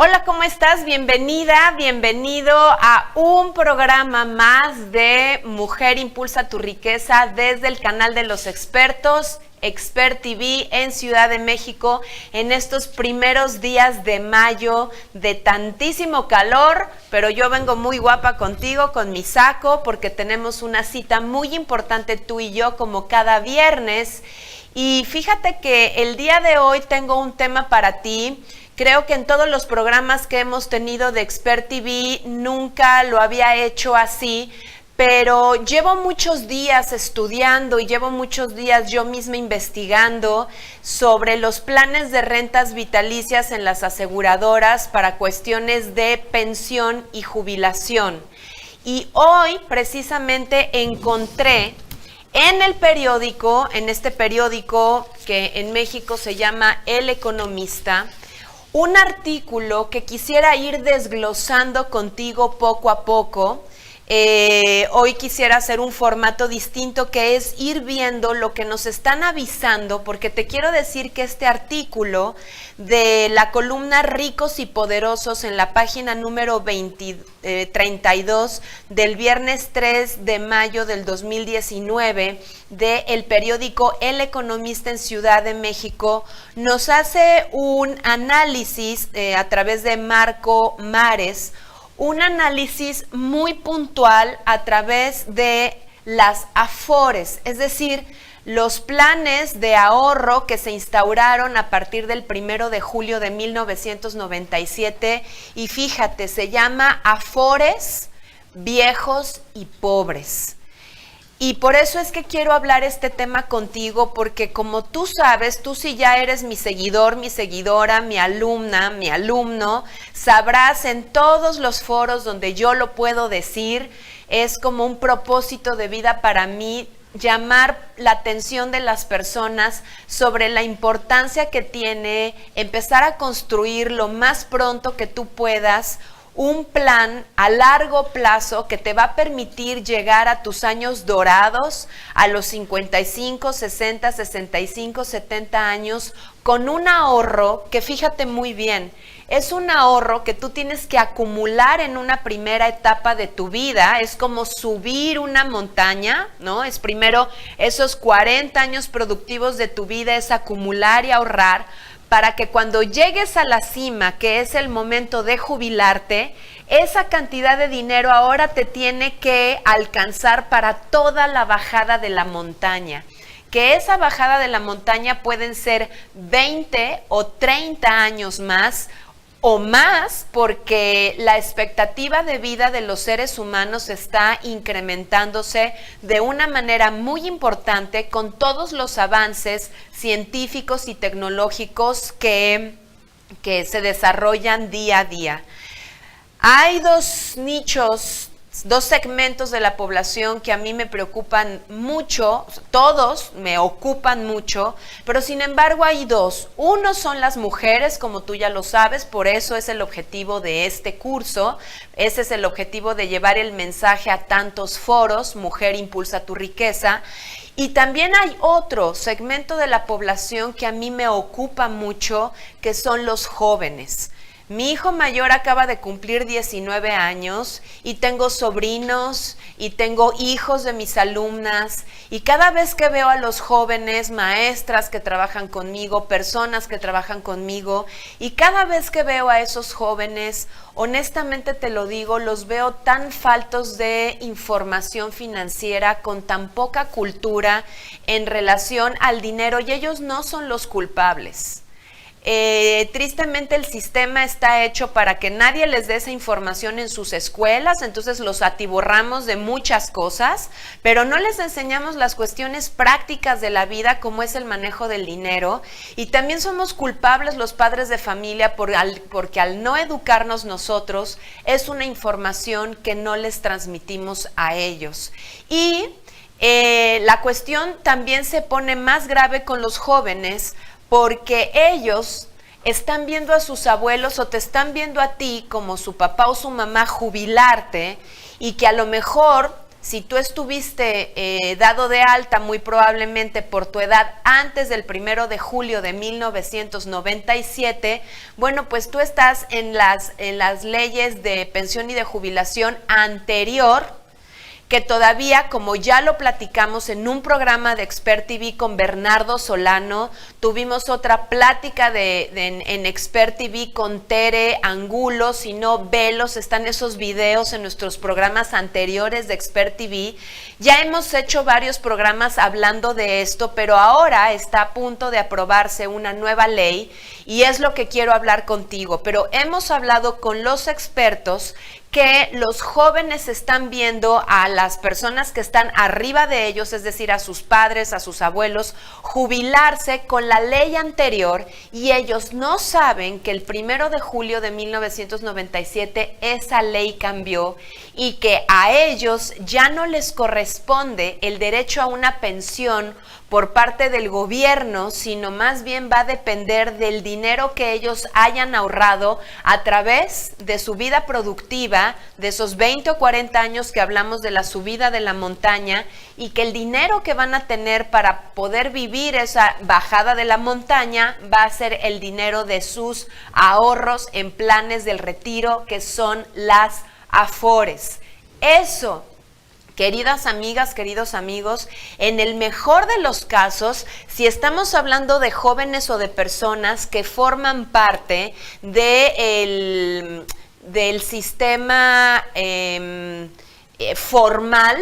Hola, ¿cómo estás? Bienvenida, bienvenido a un programa más de Mujer Impulsa tu Riqueza desde el canal de los expertos, Expert TV en Ciudad de México, en estos primeros días de mayo de tantísimo calor, pero yo vengo muy guapa contigo, con mi saco, porque tenemos una cita muy importante tú y yo como cada viernes. Y fíjate que el día de hoy tengo un tema para ti. Creo que en todos los programas que hemos tenido de Expert TV nunca lo había hecho así, pero llevo muchos días estudiando y llevo muchos días yo misma investigando sobre los planes de rentas vitalicias en las aseguradoras para cuestiones de pensión y jubilación. Y hoy precisamente encontré en el periódico, en este periódico que en México se llama El Economista, un artículo que quisiera ir desglosando contigo poco a poco. Hoy quisiera hacer un formato distinto, que es ir viendo lo que nos están avisando, porque te quiero decir que este artículo de la columna Ricos y Poderosos en la página número 32 del viernes 3 de mayo del 2019 del periódico El Economista en Ciudad de México nos hace un análisis a través de Marco Mares, un análisis muy puntual a través de las Afores, es decir, los planes de ahorro que se instauraron a partir del 1 de julio de 1997, y fíjate, se llama Afores Viejos y Pobres. Y por eso es que quiero hablar este tema contigo, porque como tú sabes, tú si ya eres mi seguidor, mi seguidora, mi alumna, mi alumno, sabrás en todos los foros donde yo lo puedo decir, es como un propósito de vida para mí llamar la atención de las personas sobre la importancia que tiene empezar a construir lo más pronto que tú puedas un plan a largo plazo que te va a permitir llegar a tus años dorados, a los 55, 60, 65, 70 años, con un ahorro que, fíjate muy bien, es un ahorro que tú tienes que acumular en una primera etapa de tu vida. Es como subir una montaña, ¿no? Es primero esos 40 años productivos de tu vida, es acumular y ahorrar, para que cuando llegues a la cima, que es el momento de jubilarte, esa cantidad de dinero ahora te tiene que alcanzar para toda la bajada de la montaña. Que esa bajada de la montaña pueden ser 20 o 30 años más, o más, porque la expectativa de vida de los seres humanos está incrementándose de una manera muy importante con todos los avances científicos y tecnológicos que se desarrollan día a día. Hay dos nichos, dos segmentos de la población que a mí me preocupan mucho, todos me ocupan mucho, pero sin embargo hay dos. Uno son las mujeres, como tú ya lo sabes, por eso es el objetivo de este curso, ese es el objetivo de llevar el mensaje a tantos foros, Mujer Impulsa tu Riqueza. Y también hay otro segmento de la población que a mí me ocupa mucho, que son los jóvenes. Mi hijo mayor acaba de cumplir 19 años y tengo sobrinos y tengo hijos de mis alumnas, y cada vez que veo a los jóvenes, maestras que trabajan conmigo, personas que trabajan conmigo, y cada vez que veo a esos jóvenes, honestamente te lo digo, los veo tan faltos de información financiera, con tan poca cultura en relación al dinero, y ellos no son los culpables. Tristemente el sistema está hecho para que nadie les dé esa información en sus escuelas, entonces los atiborramos de muchas cosas, pero no les enseñamos las cuestiones prácticas de la vida, como es el manejo del dinero. Y también somos culpables los padres de familia porque al no educarnos nosotros, es una información que no les transmitimos a ellos. Y la cuestión también se pone más grave con los jóvenes, porque ellos están viendo a sus abuelos o te están viendo a ti como su papá o su mamá jubilarte, y que a lo mejor si tú estuviste dado de alta muy probablemente por tu edad antes del 1 de julio de 1997, bueno, pues tú estás en las leyes de pensión y de jubilación anterior, que todavía, como ya lo platicamos en un programa de Expert TV con Bernardo Solano, tuvimos otra plática en Expert TV con Tere Angulo. Si no, velos, están esos videos en nuestros programas anteriores de Expert TV. Ya hemos hecho varios programas hablando de esto, pero ahora está a punto de aprobarse una nueva ley y es lo que quiero hablar contigo. Pero hemos hablado con los expertos que los jóvenes están viendo a las personas que están arriba de ellos, es decir, a sus padres, a sus abuelos, jubilarse con la ley anterior, y ellos no saben que el 1 de julio de 1997 esa ley cambió y que a ellos ya no les corresponde el derecho a una pensión por parte del gobierno, sino más bien va a depender del dinero que ellos hayan ahorrado a través de su vida productiva, de esos 20 o 40 años que hablamos de la subida de la montaña, y que el dinero que van a tener para poder vivir esa bajada de la montaña va a ser el dinero de sus ahorros en planes del retiro, que son las Afores. Eso, queridas amigas, queridos amigos, en el mejor de los casos, si estamos hablando de jóvenes o de personas que forman parte del sistema formal,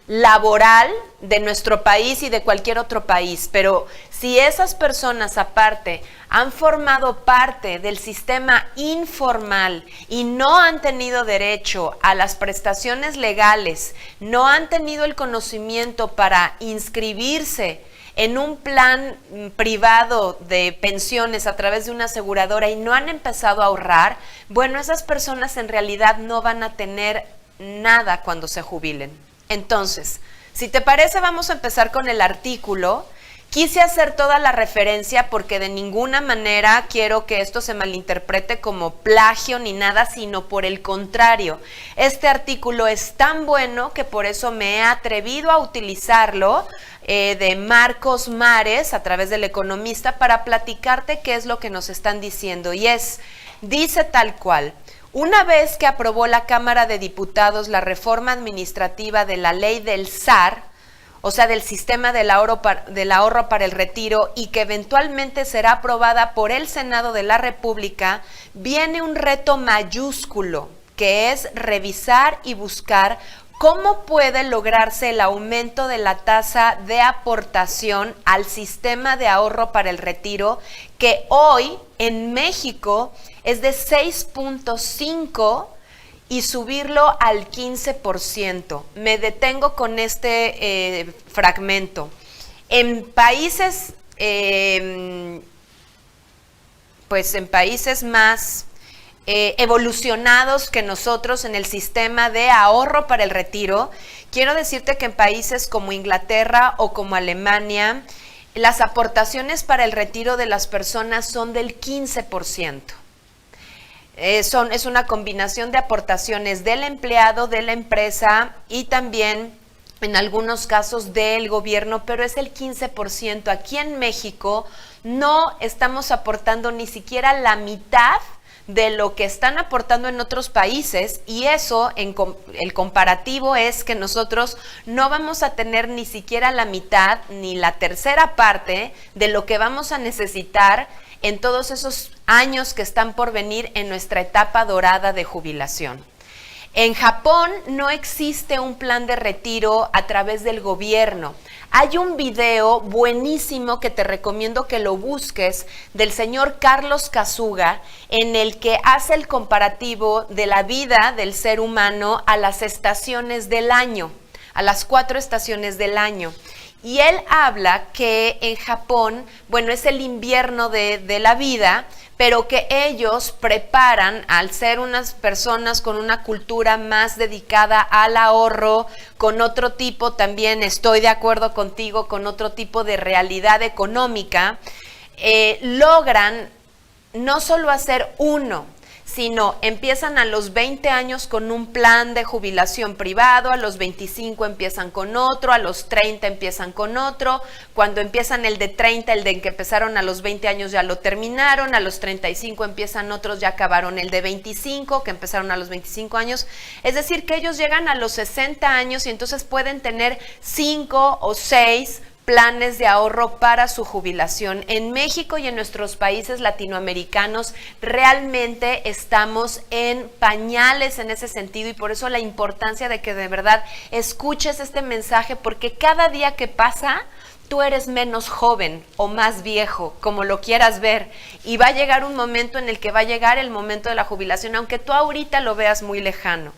laboral de nuestro país y de cualquier otro país, pero si esas personas aparte han formado parte del sistema informal y no han tenido derecho a las prestaciones legales, no han tenido el conocimiento para inscribirse en un plan privado de pensiones a través de una aseguradora y no han empezado a ahorrar, bueno, esas personas en realidad no van a tener nada cuando se jubilen. Entonces, si te parece, vamos a empezar con el artículo. Quise hacer toda la referencia porque de ninguna manera quiero que esto se malinterprete como plagio ni nada, sino por el contrario. Este artículo es tan bueno que por eso me he atrevido a utilizarlo, de Marcos Mares, a través del Economista, para platicarte qué es lo que nos están diciendo. Y dice tal cual: una vez que aprobó la Cámara de Diputados la reforma administrativa de la ley del SAR, o sea, del sistema del ahorro para el retiro, y que eventualmente será aprobada por el Senado de la República, viene un reto mayúsculo, que es revisar y buscar cómo puede lograrse el aumento de la tasa de aportación al sistema de ahorro para el retiro, que hoy en México es de 6.5%, y subirlo al 15%. Me detengo con este fragmento. En países, más evolucionados que nosotros en el sistema de ahorro para el retiro, quiero decirte que en países como Inglaterra o como Alemania, las aportaciones para el retiro de las personas son del 15%. Es una combinación de aportaciones del empleado, de la empresa y también en algunos casos del gobierno, pero es el 15%. Aquí en México no estamos aportando ni siquiera la mitad de lo que están aportando en otros países, y eso, el comparativo es que nosotros no vamos a tener ni siquiera la mitad ni la tercera parte de lo que vamos a necesitar en todos esos años que están por venir en nuestra etapa dorada de jubilación. En Japón no existe un plan de retiro a través del gobierno. Hay un video buenísimo que te recomiendo que lo busques, del señor Carlos Kasuga, en el que hace el comparativo de la vida del ser humano a las estaciones del año, a las 4 estaciones del año. Y él habla que en Japón, bueno, es el invierno de la vida, pero que ellos preparan, al ser unas personas con una cultura más dedicada al ahorro, con otro tipo, también estoy de acuerdo contigo, con otro tipo de realidad económica, logran no solo hacer uno, sino empiezan a los 20 años con un plan de jubilación privado, a los 25 empiezan con otro, a los 30 empiezan con otro, cuando empiezan el de 30, el de que empezaron a los 20 años ya lo terminaron, a los 35 empiezan otros, ya acabaron el de 25, que empezaron a los 25 años, es decir, que ellos llegan a los 60 años y entonces pueden tener 5 o 6 planes de ahorro para su jubilación. En México y en nuestros países latinoamericanos realmente estamos en pañales en ese sentido y por eso la importancia de que de verdad escuches este mensaje, porque cada día que pasa tú eres menos joven o más viejo, como lo quieras ver, y va a llegar un momento en el que va a llegar el momento de la jubilación, aunque tú ahorita lo veas muy lejano.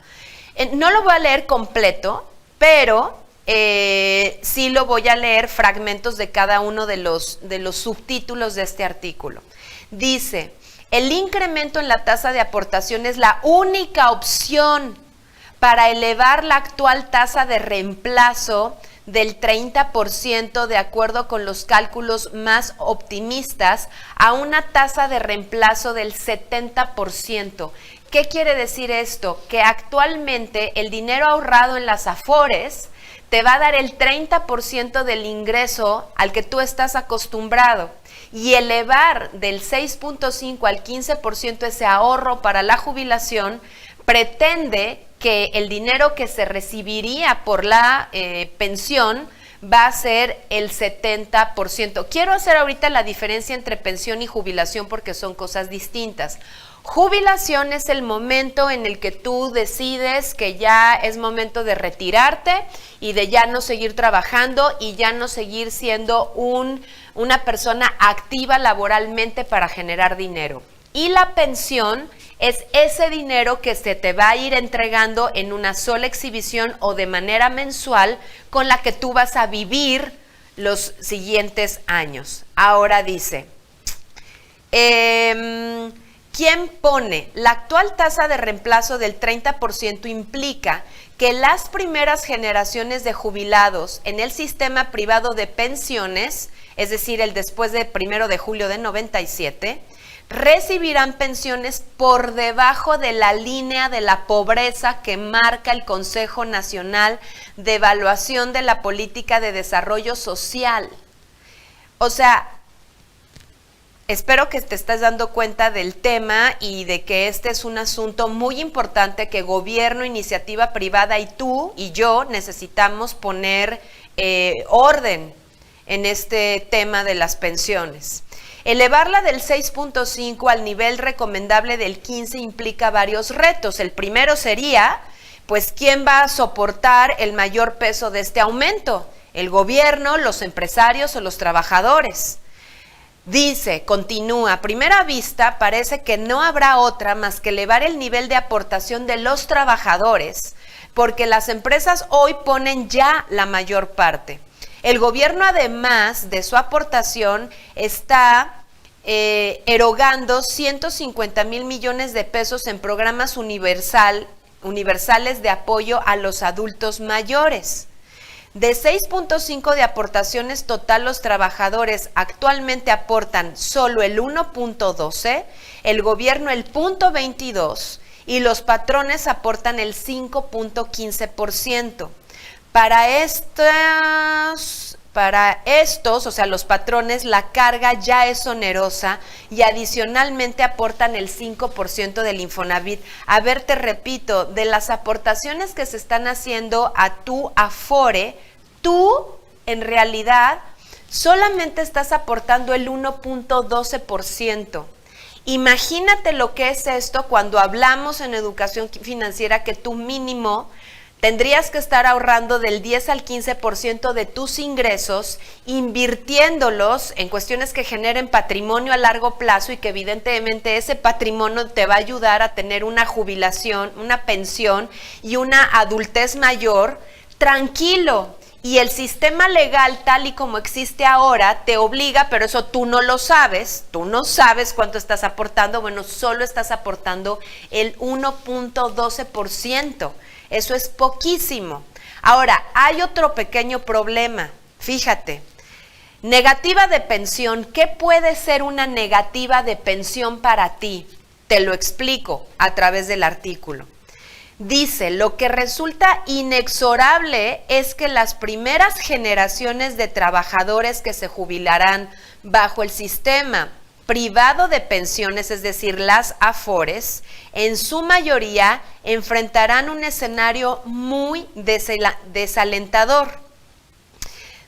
No lo voy a leer completo, pero sí lo voy a leer fragmentos de cada uno de los subtítulos de este artículo. Dice, el incremento en la tasa de aportación es la única opción para elevar la actual tasa de reemplazo del 30% de acuerdo con los cálculos más optimistas a una tasa de reemplazo del 70%. ¿Qué quiere decir esto? Que actualmente el dinero ahorrado en las Afores te va a dar el 30% del ingreso al que tú estás acostumbrado y elevar del 6.5 al 15% ese ahorro para la jubilación pretende que el dinero que se recibiría por la pensión va a ser el 70%. Quiero hacer ahorita la diferencia entre pensión y jubilación porque son cosas distintas. Jubilación es el momento en el que tú decides que ya es momento de retirarte y de ya no seguir trabajando y ya no seguir siendo una persona activa laboralmente para generar dinero. Y la pensión es ese dinero que se te va a ir entregando en una sola exhibición o de manera mensual con la que tú vas a vivir los siguientes años. Ahora dice, ¿quién pone? La actual tasa de reemplazo del 30% implica que las primeras generaciones de jubilados en el sistema privado de pensiones, es decir, el después de 1 de julio de 97, recibirán pensiones por debajo de la línea de la pobreza que marca el Consejo Nacional de Evaluación de la Política de Desarrollo Social. O sea, espero que te estés dando cuenta del tema y de que este es un asunto muy importante que gobierno, iniciativa privada y tú y yo necesitamos poner orden en este tema de las pensiones. Elevarla del 6.5 al nivel recomendable del 15 implica varios retos. El primero sería, pues, ¿quién va a soportar el mayor peso de este aumento? ¿El gobierno, los empresarios o los trabajadores? Dice, continúa, a primera vista parece que no habrá otra más que elevar el nivel de aportación de los trabajadores, porque las empresas hoy ponen ya la mayor parte. El gobierno, además de su aportación, está erogando 150,000 millones de pesos en programas universales de apoyo a los adultos mayores. De 6.5 de aportaciones total, los trabajadores actualmente aportan solo el 1.12, el gobierno el 0.22 y los patrones aportan el 5.15%. Para estos, o sea, los patrones, la carga ya es onerosa y adicionalmente aportan el 5% del Infonavit. A ver, te repito, de las aportaciones que se están haciendo a tu Afore, tú en realidad solamente estás aportando el 1.12%. Imagínate lo que es esto cuando hablamos en educación financiera, que tú mínimo tendrías que estar ahorrando del 10 al 15% de tus ingresos, invirtiéndolos en cuestiones que generen patrimonio a largo plazo y que evidentemente ese patrimonio te va a ayudar a tener una jubilación, una pensión y una adultez mayor tranquilo. Y el sistema legal tal y como existe ahora te obliga, pero eso tú no lo sabes, tú no sabes cuánto estás aportando, bueno, solo estás aportando el 1.12%. Eso es poquísimo. Ahora, hay otro pequeño problema. Fíjate, negativa de pensión. ¿Qué puede ser una negativa de pensión para ti? Te lo explico a través del artículo. Dice, lo que resulta inexorable es que las primeras generaciones de trabajadores que se jubilarán bajo el sistema privado de pensiones, es decir, las AFORES, en su mayoría enfrentarán un escenario muy desalentador.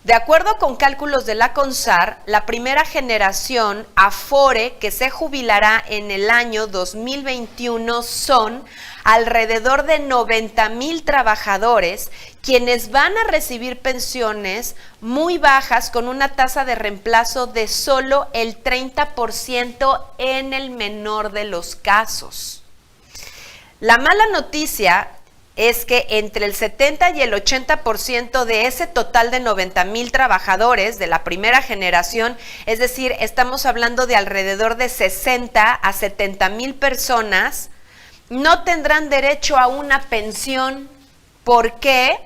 De acuerdo con cálculos de la CONSAR, la primera generación AFORE que se jubilará en el año 2021 son alrededor de 90,000 trabajadores, quienes van a recibir pensiones muy bajas con una tasa de reemplazo de solo el 30% en el menor de los casos. La mala noticia es que entre el 70 y el 80% de ese total de 90,000 trabajadores de la primera generación, es decir, estamos hablando de alrededor de 60 a 70,000 personas, no tendrán derecho a una pensión. ¿Por qué?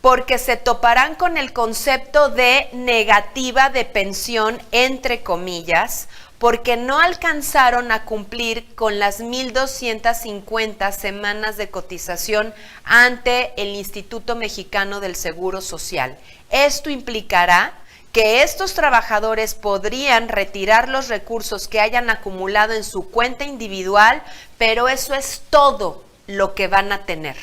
Porque se toparán con el concepto de negativa de pensión, entre comillas, porque no alcanzaron a cumplir con las 1,250 semanas de cotización ante el Instituto Mexicano del Seguro Social. Esto implicará que estos trabajadores podrían retirar los recursos que hayan acumulado en su cuenta individual, pero eso es todo lo que van a tener.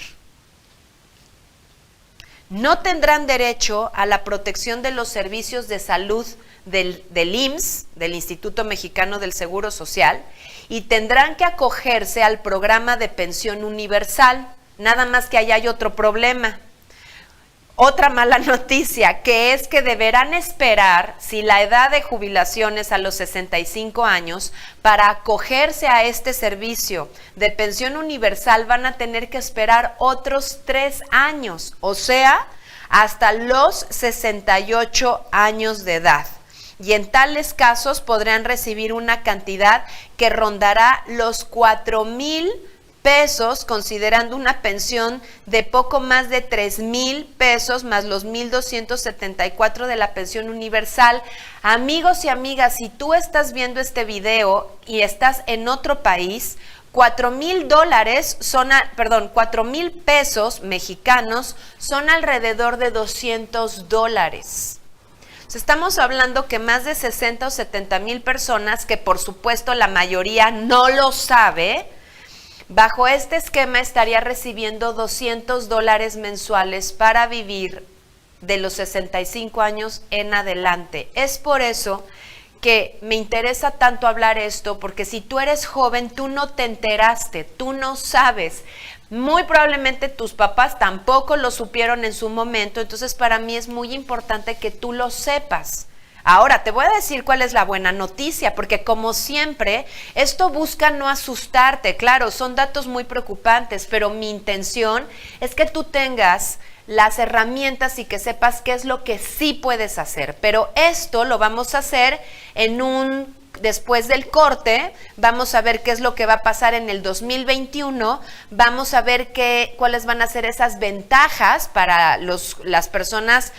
No tendrán derecho a la protección de los servicios de salud del IMSS, del Instituto Mexicano del Seguro Social, y tendrán que acogerse al programa de pensión universal. Nada más que allá hay otro problema. Otra mala noticia, que es que deberán esperar, si la edad de jubilación es a los 65 años, para acogerse a este servicio de pensión universal van a tener que esperar otros 3 años, o sea, hasta los 68 años de edad. Y en tales casos podrán recibir una cantidad que rondará los 4,000 pesos, considerando una pensión de poco más de 3,000 pesos más los 1,274 de la pensión universal. Amigos y amigas, si tú estás viendo este video y estás en otro país, 4,000 pesos mexicanos son alrededor de $200. Estamos hablando que más de 60 o 70,000 personas, que por supuesto la mayoría no lo sabe, bajo este esquema estaría recibiendo $200 mensuales para vivir de los 65 años en adelante. Es por eso que me interesa tanto hablar esto, porque si tú eres joven, tú no te enteraste, tú no sabes. Muy probablemente tus papás tampoco lo supieron en su momento, entonces para mí es muy importante que tú lo sepas. Ahora, te voy a decir cuál es la buena noticia, porque como siempre, esto busca no asustarte. Claro, son datos muy preocupantes, pero mi intención es que tú tengas las herramientas y que sepas qué es lo que sí puedes hacer. Pero esto lo vamos a hacer después del corte. Vamos a ver qué es lo que va a pasar en el 2021, vamos a ver cuáles van a ser esas ventajas para las personas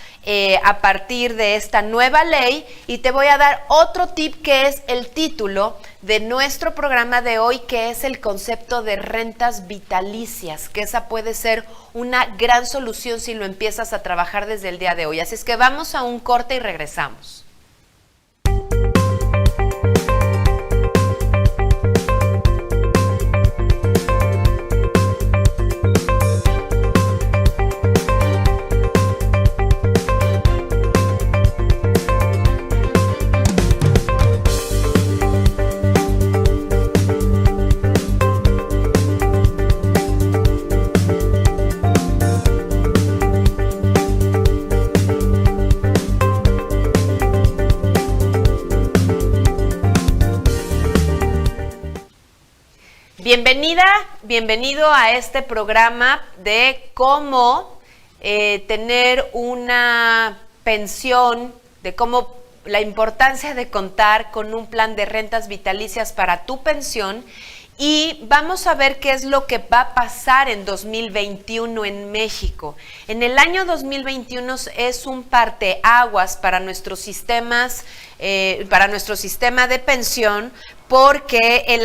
a partir de esta nueva ley, y te voy a dar otro tip que es el título de nuestro programa de hoy, que es el concepto de rentas vitalicias, que esa puede ser una gran solución si lo empiezas a trabajar desde el día de hoy. Así es que vamos a un corte y regresamos. Bienvenido a este programa de cómo tener una pensión, de cómo la importancia de contar con un plan de rentas vitalicias para tu pensión. Y vamos a ver qué es lo que va a pasar en 2021 en México. En el año 2021 es un parteaguas para nuestros sistemas, para nuestro sistema de pensión, porque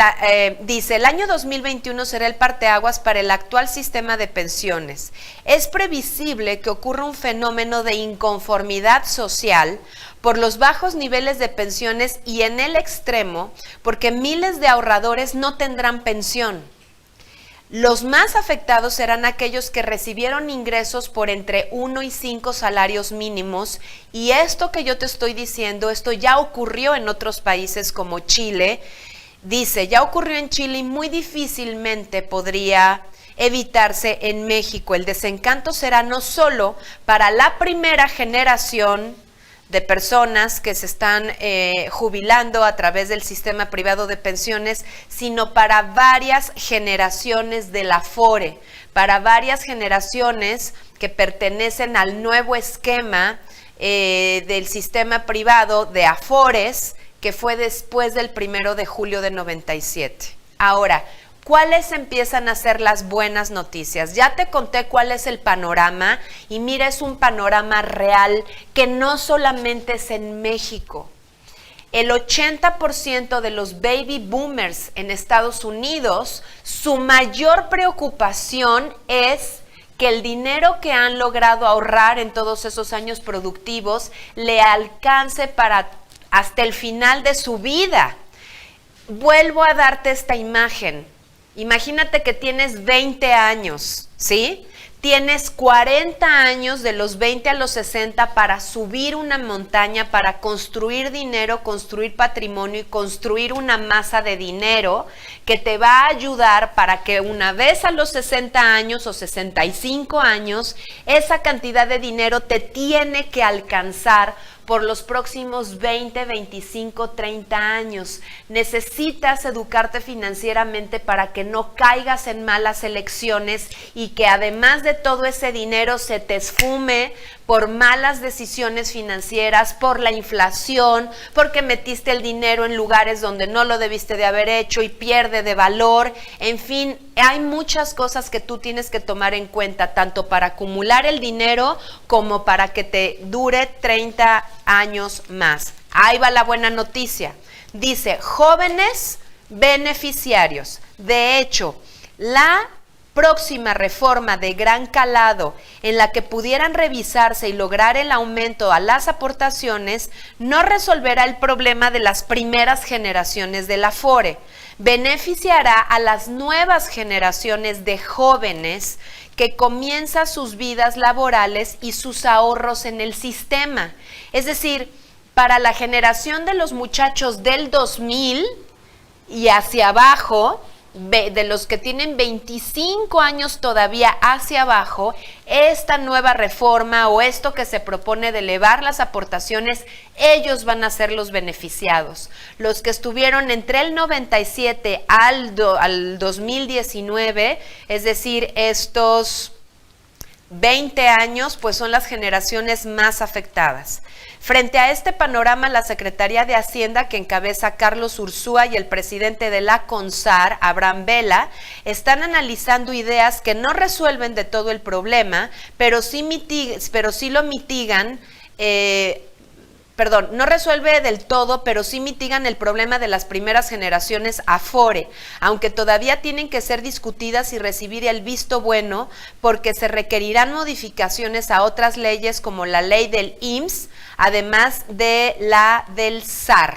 dice, el año 2021 será el parteaguas para el actual sistema de pensiones. Es previsible que ocurra un fenómeno de inconformidad social por los bajos niveles de pensiones y en el extremo, porque miles de ahorradores no tendrán pensión. Los más afectados serán aquellos que recibieron ingresos por entre 1 y 5 salarios mínimos, y esto que yo te estoy diciendo, esto ya ocurrió en otros países como Chile. Dice, ya ocurrió en Chile y muy difícilmente podría evitarse en México. El desencanto será no solo para la primera generación de personas que se están jubilando a través del sistema privado de pensiones, sino para varias generaciones de la Afore, para varias generaciones que pertenecen al nuevo esquema del sistema privado de Afores, que fue después del 1 de julio de 97. Ahora, ¿cuáles empiezan a ser las buenas noticias? Ya te conté cuál es el panorama y mira, es un panorama real que no solamente es en México. El 80% de los baby boomers en Estados Unidos, su mayor preocupación es que el dinero que han logrado ahorrar en todos esos años productivos le alcance para hasta el final de su vida. Vuelvo a darte esta imagen. Imagínate que tienes 20 años, ¿sí? Tienes 40 años de los 20 a los 60 para subir una montaña, para construir dinero, construir patrimonio y construir una masa de dinero que te va a ayudar para que una vez a los 60 años o 65 años, esa cantidad de dinero te tiene que alcanzar por los próximos 20, 25, 30 años. Necesitas educarte financieramente para que no caigas en malas elecciones y que además de todo ese dinero se te esfume por malas decisiones financieras, por la inflación, porque metiste el dinero en lugares donde no lo debiste de haber hecho y pierde de valor. En fin, hay muchas cosas que tú tienes que tomar en cuenta, tanto para acumular el dinero como para que te dure 30 años más. Ahí va la buena noticia. Dice, jóvenes beneficiarios. De hecho, la próxima reforma de gran calado en la que pudieran revisarse y lograr el aumento a las aportaciones no resolverá el problema de las primeras generaciones de la Afore. Beneficiará a las nuevas generaciones de jóvenes que comienzan sus vidas laborales y sus ahorros en el sistema. Es decir, para la generación de los muchachos del 2000 y hacia abajo, de los que tienen 25 años todavía hacia abajo, esta nueva reforma o esto que se propone de elevar las aportaciones, ellos van a ser los beneficiados. Los que estuvieron entre el 97 al 2019, es decir, estos 20 años, pues son las generaciones más afectadas. Frente a este panorama, la Secretaría de Hacienda, que encabeza Carlos Ursúa, y el presidente de la CONSAR, Abraham Vela, están analizando ideas que no resuelven de todo el problema, pero sí lo mitigan. No resuelve del todo, pero sí mitigan el problema de las primeras generaciones Afore, aunque todavía tienen que ser discutidas y recibir el visto bueno, porque se requerirán modificaciones a otras leyes como la ley del IMSS, además de la del SAR,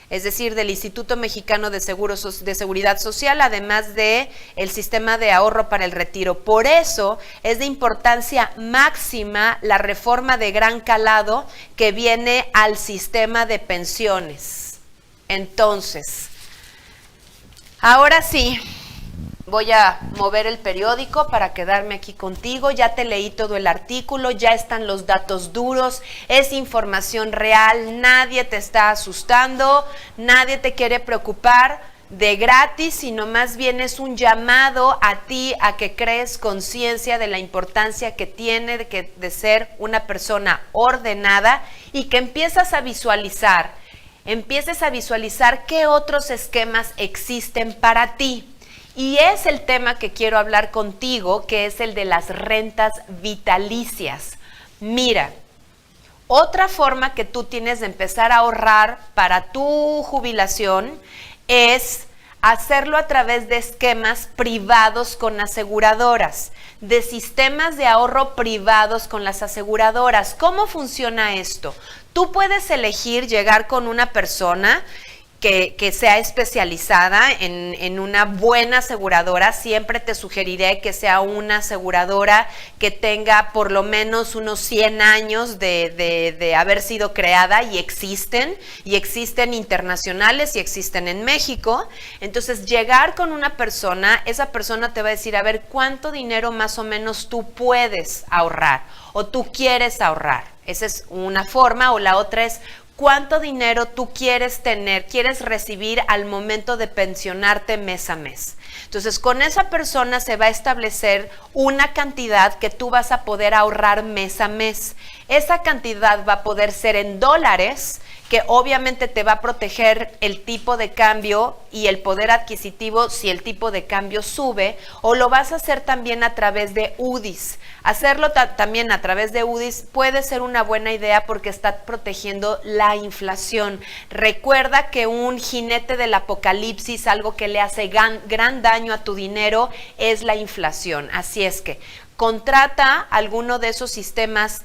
es decir, del Instituto Mexicano de Seguridad Social, además de el sistema de ahorro para el retiro. Por eso es de importancia máxima la reforma de gran calado que viene al sistema de pensiones. Entonces, ahora sí, voy a mover el periódico para quedarme aquí contigo. Ya te leí todo el artículo, ya están los datos duros, es información real, nadie te está asustando, nadie te quiere preocupar de gratis, sino más bien es un llamado a ti a que crees conciencia de la importancia que tiene de ser una persona ordenada y que empieces a visualizar qué otros esquemas existen para ti. Y es el tema que quiero hablar contigo, que es el de las rentas vitalicias. Mira, otra forma que tú tienes de empezar a ahorrar para tu jubilación es hacerlo a través de esquemas privados con aseguradoras, de sistemas de ahorro privados con las aseguradoras. ¿Cómo funciona esto? Tú puedes elegir llegar con una persona que sea especializada en una buena aseguradora. Siempre te sugeriré que sea una aseguradora que tenga por lo menos unos 100 años de haber sido creada, y existen internacionales y existen en México. Entonces, llegar con una persona, esa persona te va a decir, a ver, ¿cuánto dinero más o menos tú puedes ahorrar o tú quieres ahorrar? Esa es una forma, o la otra es, ¿cuánto dinero tú quieres tener, quieres recibir al momento de pensionarte mes a mes? Entonces, con esa persona se va a establecer una cantidad que tú vas a poder ahorrar mes a mes. Esa cantidad va a poder ser en dólares, que obviamente te va a proteger el tipo de cambio y el poder adquisitivo si el tipo de cambio sube, o lo vas a hacer también a través de UDIs. Hacerlo también a través de UDIs puede ser una buena idea porque está protegiendo la inflación. Recuerda que un jinete del apocalipsis, algo que le hace gran daño a tu dinero, es la inflación. Así es que contrata alguno de esos sistemas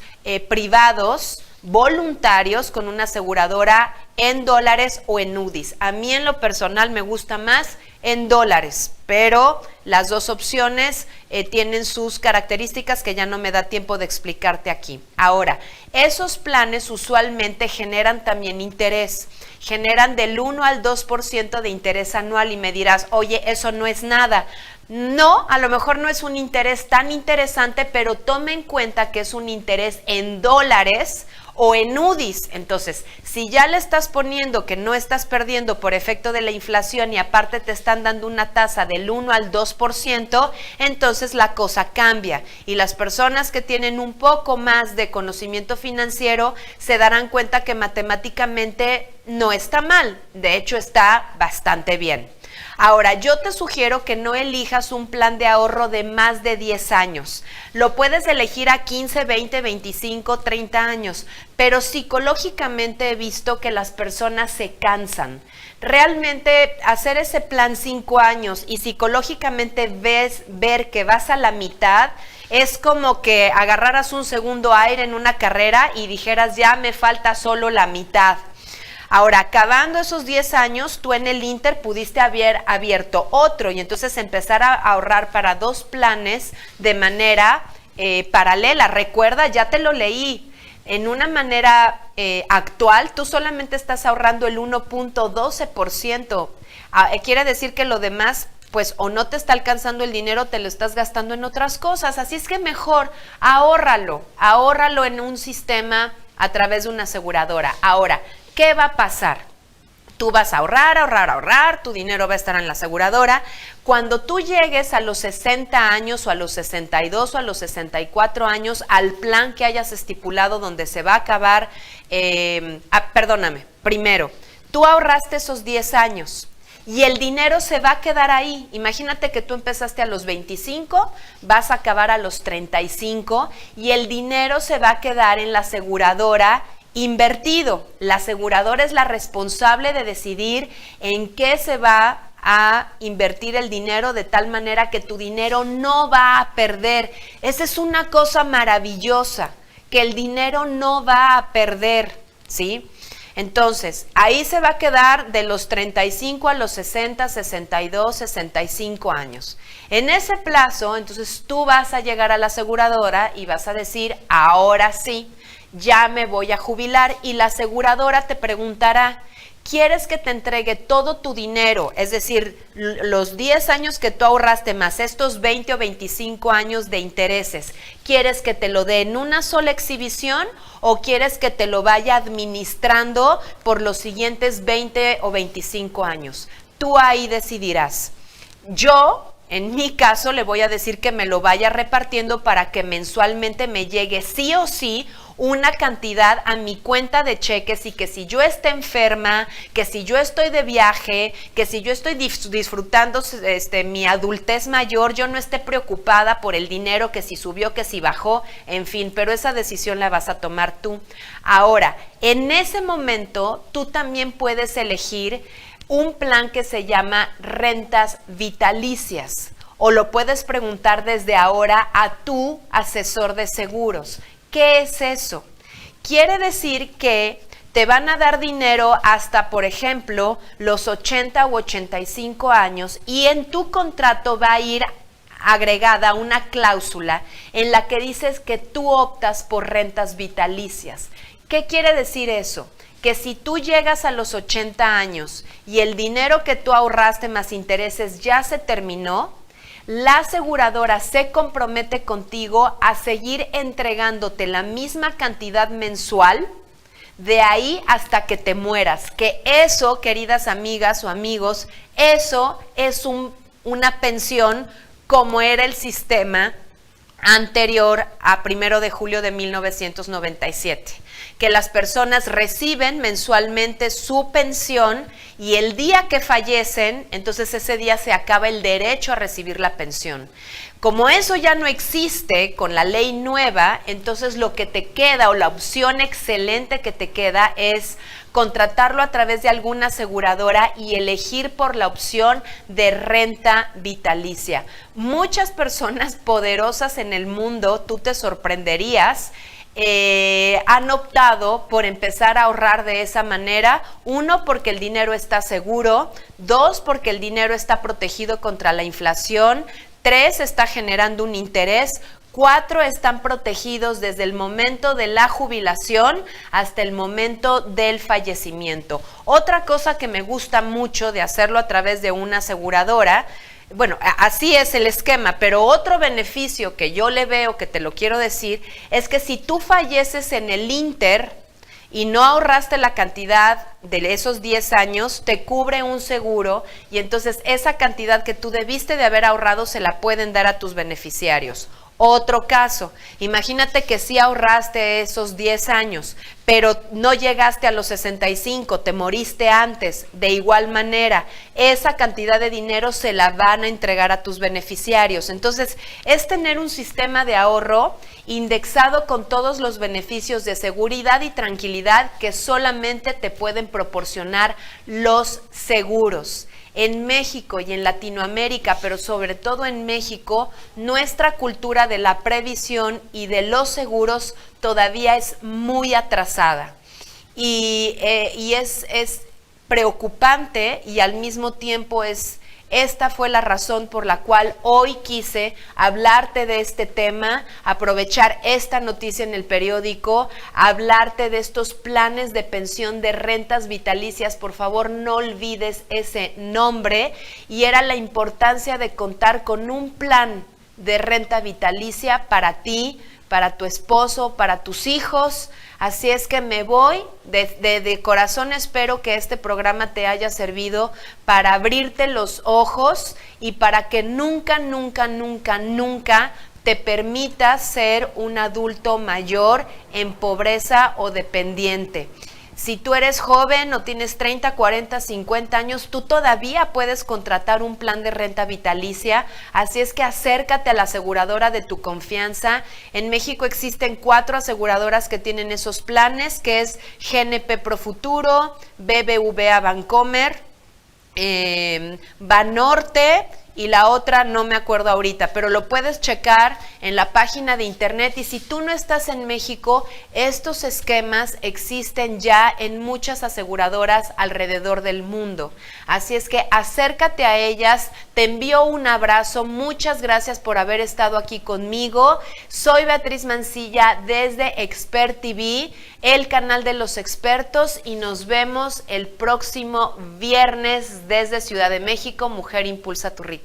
privados voluntarios con una aseguradora en dólares o en UDIs. A mí en lo personal me gusta más en dólares, pero las dos opciones tienen sus características que ya no me da tiempo de explicarte aquí. Ahora, esos planes usualmente generan también interés, generan del 1 al 2% de interés anual, y me dirás, oye, eso no es nada. No, a lo mejor no es un interés tan interesante, pero tome en cuenta que es un interés en dólares o en UDIs. Entonces, si ya le estás poniendo que no estás perdiendo por efecto de la inflación y aparte te están dando una tasa del 1 al 2%, entonces la cosa cambia. Y las personas que tienen un poco más de conocimiento financiero se darán cuenta que matemáticamente no está mal, de hecho está bastante bien. Ahora, yo te sugiero que no elijas un plan de ahorro de más de 10 años. Lo puedes elegir a 15, 20, 25, 30 años, pero psicológicamente he visto que las personas se cansan. Realmente hacer ese plan 5 años y psicológicamente ver que vas a la mitad, es como que agarraras un segundo aire en una carrera y dijeras, ya me falta solo la mitad. Ahora, acabando esos 10 años, tú en el Inter pudiste haber abierto otro y entonces empezar a ahorrar para 2 planes de manera paralela. Recuerda, ya te lo leí, en una manera actual tú solamente estás ahorrando el 1.12%. Quiere decir que lo demás, pues o no te está alcanzando el dinero, te lo estás gastando en otras cosas. Así es que mejor ahórralo en un sistema a través de una aseguradora. Ahora, ¿qué va a pasar? Tú vas a ahorrar, tu dinero va a estar en la aseguradora. Cuando tú llegues a los 60 años o a los 62 o a los 64 años, al plan que hayas estipulado donde se va a acabar, primero, tú ahorraste esos 10 años y el dinero se va a quedar ahí. Imagínate que tú empezaste a los 25, vas a acabar a los 35 y el dinero se va a quedar en la aseguradora invertido. La aseguradora es la responsable de decidir en qué se va a invertir el dinero de tal manera que tu dinero no va a perder. Esa es una cosa maravillosa, que el dinero no va a perder, ¿sí? Entonces, ahí se va a quedar de los 35 a los 60, 62, 65 años. En ese plazo, entonces tú vas a llegar a la aseguradora y vas a decir, ahora sí, ya me voy a jubilar, y la aseguradora te preguntará, ¿quieres que te entregue todo tu dinero? Es decir, los 10 años que tú ahorraste más estos 20 o 25 años de intereses, ¿quieres que te lo dé en una sola exhibición o quieres que te lo vaya administrando por los siguientes 20 o 25 años? Tú ahí decidirás. Yo, en mi caso, le voy a decir que me lo vaya repartiendo para que mensualmente me llegue sí o sí una cantidad a mi cuenta de cheques, y que si yo esté enferma, que si yo estoy de viaje, que si yo estoy disfrutando mi adultez mayor, yo no esté preocupada por el dinero, que si subió, que si bajó, en fin, pero esa decisión la vas a tomar tú. Ahora, en ese momento, tú también puedes elegir un plan que se llama rentas vitalicias, o lo puedes preguntar desde ahora a tu asesor de seguros. ¿Qué es eso? Quiere decir que te van a dar dinero hasta, por ejemplo, los 80 u 85 años, y en tu contrato va a ir agregada una cláusula en la que dices que tú optas por rentas vitalicias. ¿Qué quiere decir eso? Que si tú llegas a los 80 años y el dinero que tú ahorraste más intereses ya se terminó, la aseguradora se compromete contigo a seguir entregándote la misma cantidad mensual de ahí hasta que te mueras. Que eso, queridas amigas o amigos, eso es una pensión como era el sistema anterior a 1 de julio de 1997, que las personas reciben mensualmente su pensión y el día que fallecen, entonces ese día se acaba el derecho a recibir la pensión. Como eso ya no existe con la ley nueva, entonces lo que te queda, o la opción excelente que te queda, es contratarlo a través de alguna aseguradora y elegir por la opción de renta vitalicia. Muchas personas poderosas en el mundo, tú te sorprenderías, han optado por empezar a ahorrar de esa manera. 1, porque el dinero está seguro. 2, porque el dinero está protegido contra la inflación. 3, está generando un interés. 4, están protegidos desde el momento de la jubilación hasta el momento del fallecimiento. Otra cosa que me gusta mucho de hacerlo a través de una aseguradora, bueno, así es el esquema, pero otro beneficio que yo le veo, que te lo quiero decir, es que si tú falleces en el ínter y no ahorraste la cantidad de esos 10 años, te cubre un seguro, y entonces esa cantidad que tú debiste de haber ahorrado se la pueden dar a tus beneficiarios. Otro caso, imagínate que sí ahorraste esos 10 años, pero no llegaste a los 65, te moriste antes. De igual manera, esa cantidad de dinero se la van a entregar a tus beneficiarios. Entonces, es tener un sistema de ahorro indexado con todos los beneficios de seguridad y tranquilidad que solamente te pueden proporcionar los seguros. En México y en Latinoamérica, pero sobre todo en México, nuestra cultura de la previsión y de los seguros todavía es muy atrasada. Y es preocupante, y al mismo tiempo esta fue la razón por la cual hoy quise hablarte de este tema, aprovechar esta noticia en el periódico, hablarte de estos planes de pensión de rentas vitalicias. Por favor, no olvides ese nombre, y era la importancia de contar con un plan de renta vitalicia para ti, para tu esposo, para tus hijos. Así es que me voy, de corazón espero que este programa te haya servido para abrirte los ojos y para que nunca, nunca, nunca, nunca te permitas ser un adulto mayor en pobreza o dependiente. Si tú eres joven o tienes 30, 40, 50 años, tú todavía puedes contratar un plan de renta vitalicia, así es que acércate a la aseguradora de tu confianza. En México existen 4 aseguradoras que tienen esos planes, que es GNP Profuturo, BBVA Bancomer, Banorte, y la otra no me acuerdo ahorita, pero lo puedes checar en la página de internet. Y si tú no estás en México, estos esquemas existen ya en muchas aseguradoras alrededor del mundo. Así es que acércate a ellas, te envío un abrazo, muchas gracias por haber estado aquí conmigo. Soy Beatriz Mancilla desde Expert TV, el canal de los expertos, y nos vemos el próximo viernes desde Ciudad de México. Mujer, impulsa tu riqueza.